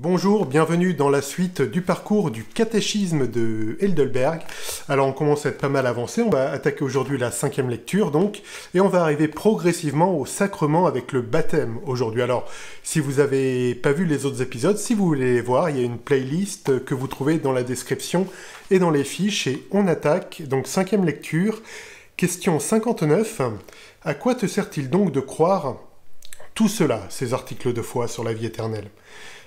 Bonjour, bienvenue dans la suite du parcours du catéchisme de Heidelberg. Alors on commence à être pas mal avancé, on va attaquer aujourd'hui la 5e lecture donc, et on va arriver progressivement au sacrement avec le baptême aujourd'hui. Alors si vous n'avez pas vu les autres épisodes, si vous voulez les voir, il y a une playlist que vous trouvez dans la description et dans les fiches, et on attaque donc 5e lecture, question 59. À quoi te sert-il donc de croire tout cela, ces articles de foi sur la vie éternelle ?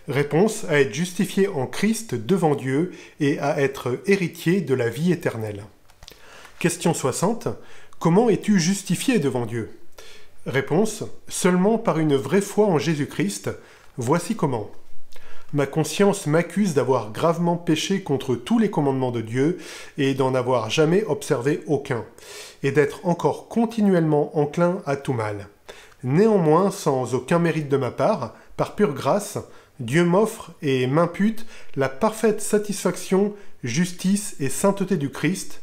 Réponse, à être justifié en Christ devant Dieu et à être héritier de la vie éternelle. Question 60. Comment es-tu justifié devant Dieu ? Réponse, seulement par une vraie foi en Jésus-Christ. Voici comment. Ma conscience m'accuse d'avoir gravement péché contre tous les commandements de Dieu et d'en avoir jamais observé aucun, et d'être encore continuellement enclin à tout mal. Néanmoins, sans aucun mérite de ma part, par pure grâce, Dieu m'offre et m'impute la parfaite satisfaction, justice et sainteté du Christ,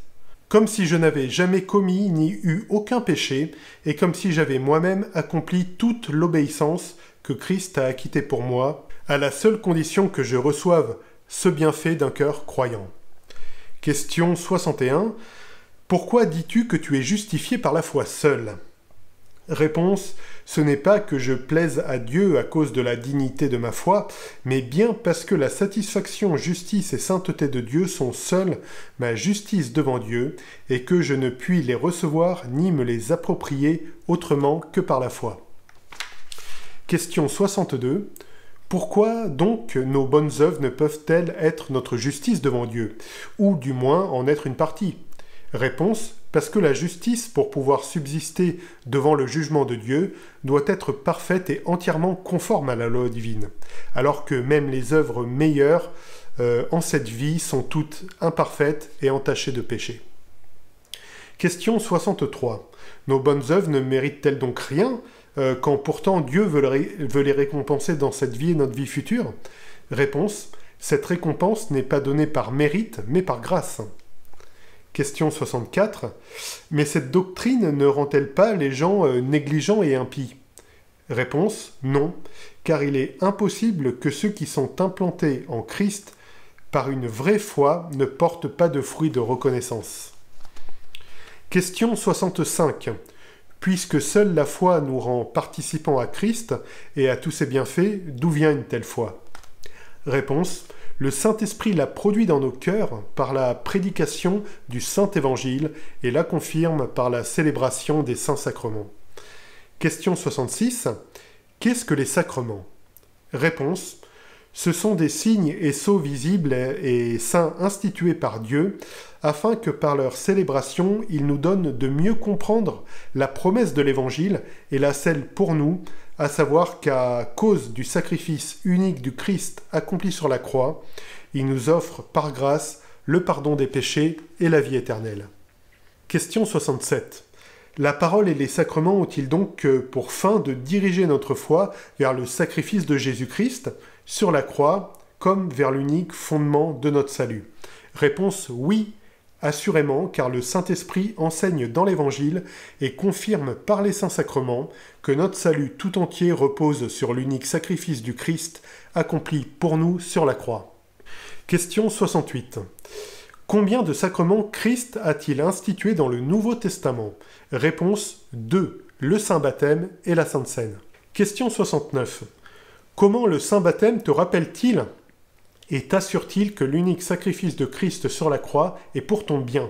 comme si je n'avais jamais commis ni eu aucun péché, et comme si j'avais moi-même accompli toute l'obéissance que Christ a acquittée pour moi, à la seule condition que je reçoive ce bienfait d'un cœur croyant. Question 61. Pourquoi dis-tu que tu es justifié par la foi seule ? Réponse, ce n'est pas que je plaise à Dieu à cause de la dignité de ma foi, mais bien parce que la satisfaction, justice et sainteté de Dieu sont seules ma justice devant Dieu, et que je ne puis les recevoir ni me les approprier autrement que par la foi. Question 62. Pourquoi donc nos bonnes œuvres ne peuvent-elles être notre justice devant Dieu, ou du moins en être une partie ? Réponse, parce que la justice, pour pouvoir subsister devant le jugement de Dieu, doit être parfaite et entièrement conforme à la loi divine, alors que même les œuvres meilleures en cette vie sont toutes imparfaites et entachées de péché. Question 63. Nos bonnes œuvres ne méritent-elles donc rien, quand pourtant Dieu veut les récompenser dans cette vie et notre vie future ? Réponse, cette récompense n'est pas donnée par mérite, mais par grâce. Question 64. Mais cette doctrine ne rend-elle pas les gens négligents et impies ? Réponse, non, car il est impossible que ceux qui sont implantés en Christ par une vraie foi ne portent pas de fruits de reconnaissance. Question 65. Puisque seule la foi nous rend participants à Christ et à tous ses bienfaits, d'où vient une telle foi ? Réponse, le Saint-Esprit l'a produit dans nos cœurs par la prédication du Saint-Évangile et la confirme par la célébration des saints sacrements. Question 66. Qu'est-ce que les sacrements ? Réponse. Ce sont des signes et sceaux visibles et saints institués par Dieu, afin que par leur célébration, ils nous donnent de mieux comprendre la promesse de l'Évangile et la scelle pour nous, à savoir qu'à cause du sacrifice unique du Christ accompli sur la croix, il nous offre par grâce le pardon des péchés et la vie éternelle. Question 67. La parole et les sacrements ont-ils donc pour fin de diriger notre foi vers le sacrifice de Jésus-Christ sur la croix, comme vers l'unique fondement de notre salut ? Réponse oui, assurément, car le Saint-Esprit enseigne dans l'Évangile et confirme par les saints sacrements que notre salut tout entier repose sur l'unique sacrifice du Christ accompli pour nous sur la croix. Question 68. Combien de sacrements Christ a-t-il institués dans le Nouveau Testament ? Réponse 2. Le Saint Baptême et la Sainte Seine. Question 69. Comment le Saint Baptême te rappelle-t-il et t'assure-t-il que l'unique sacrifice de Christ sur la croix est pour ton bien ?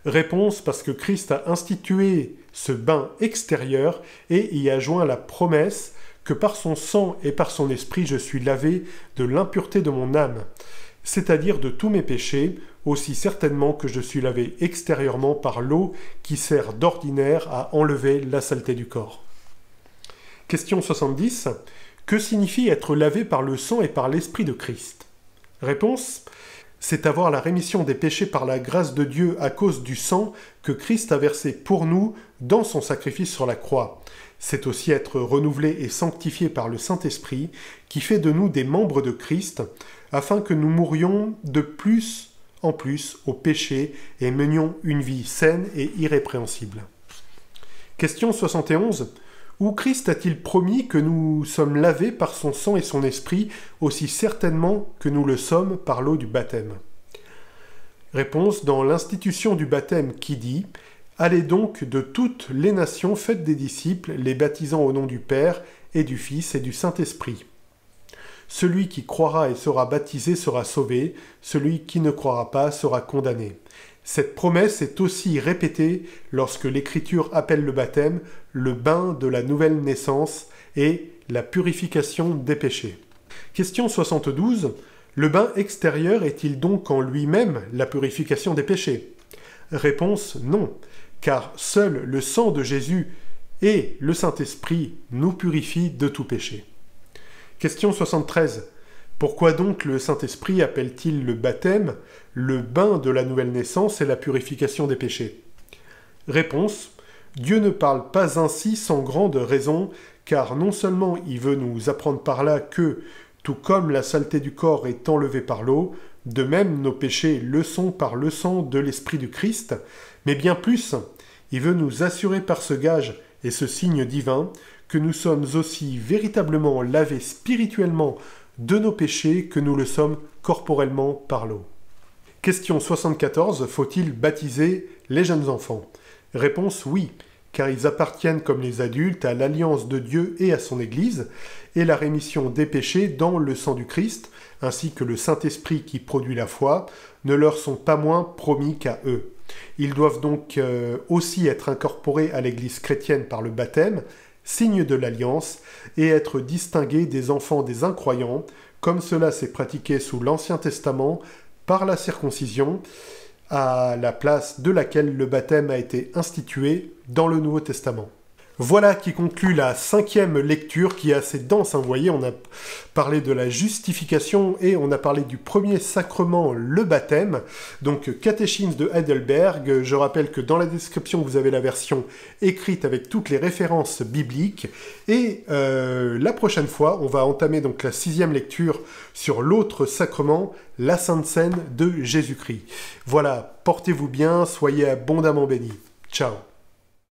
Réponse, parce que Christ a institué ce bain extérieur et y a joint la promesse que par son sang et par son esprit je suis lavé de l'impureté de mon âme, c'est-à-dire de tous mes péchés, aussi certainement que je suis lavé extérieurement par l'eau qui sert d'ordinaire à enlever la saleté du corps. Question 70. Que signifie être lavé par le sang et par l'Esprit de Christ ? Réponse, c'est avoir la rémission des péchés par la grâce de Dieu à cause du sang que Christ a versé pour nous dans son sacrifice sur la croix. C'est aussi être renouvelé et sanctifié par le Saint-Esprit qui fait de nous des membres de Christ afin que nous mourions de plus en plus au péché et menions une vie saine et irrépréhensible. Question 71. Ou Christ a-t-il promis que nous sommes lavés par son sang et son esprit aussi certainement que nous le sommes par l'eau du baptême? Réponse dans l'institution du baptême qui dit « Allez donc de toutes les nations, faites des disciples, les baptisant au nom du Père et du Fils et du Saint-Esprit. Celui qui croira et sera baptisé sera sauvé, celui qui ne croira pas sera condamné. » Cette promesse est aussi répétée lorsque l'Écriture appelle le baptême le bain de la nouvelle naissance et la purification des péchés. Question 72. Le bain extérieur est-il donc en lui-même la purification des péchés? Réponse non, car seul le sang de Jésus et le Saint-Esprit nous purifient de tout péché. Question 73. Pourquoi donc le Saint-Esprit appelle-t-il le baptême le bain de la nouvelle naissance et la purification des péchés? Réponse. Dieu ne parle pas ainsi sans grande raison, car non seulement il veut nous apprendre par là que, tout comme la saleté du corps est enlevée par l'eau, de même nos péchés le sont par le sang de l'Esprit du Christ, mais bien plus, il veut nous assurer par ce gage et ce signe divin que nous sommes aussi véritablement lavés spirituellement de nos péchés que nous le sommes corporellement par l'eau. Question 74. Faut-il baptiser les jeunes enfants? Réponse oui, car ils appartiennent comme les adultes à l'alliance de Dieu et à son Église, et la rémission des péchés dans le sang du Christ, ainsi que le Saint-Esprit qui produit la foi, ne leur sont pas moins promis qu'à eux. Ils doivent donc aussi être incorporés à l'Église chrétienne par le baptême, signe de l'alliance, et être distingués des enfants des incroyants, comme cela s'est pratiqué sous l'Ancien Testament par la circoncision, à la place de laquelle le baptême a été institué dans le Nouveau Testament. Voilà qui conclut la 5e lecture qui est assez dense, hein, vous voyez, on a parlé de la justification et on a parlé du premier sacrement, le baptême, donc catéchisme de Heidelberg. Je rappelle que dans la description vous avez la version écrite avec toutes les références bibliques et la prochaine fois on va entamer donc la 6e lecture sur l'autre sacrement, la Sainte Seine de Jésus-Christ. Voilà, portez-vous bien, soyez abondamment bénis. Ciao.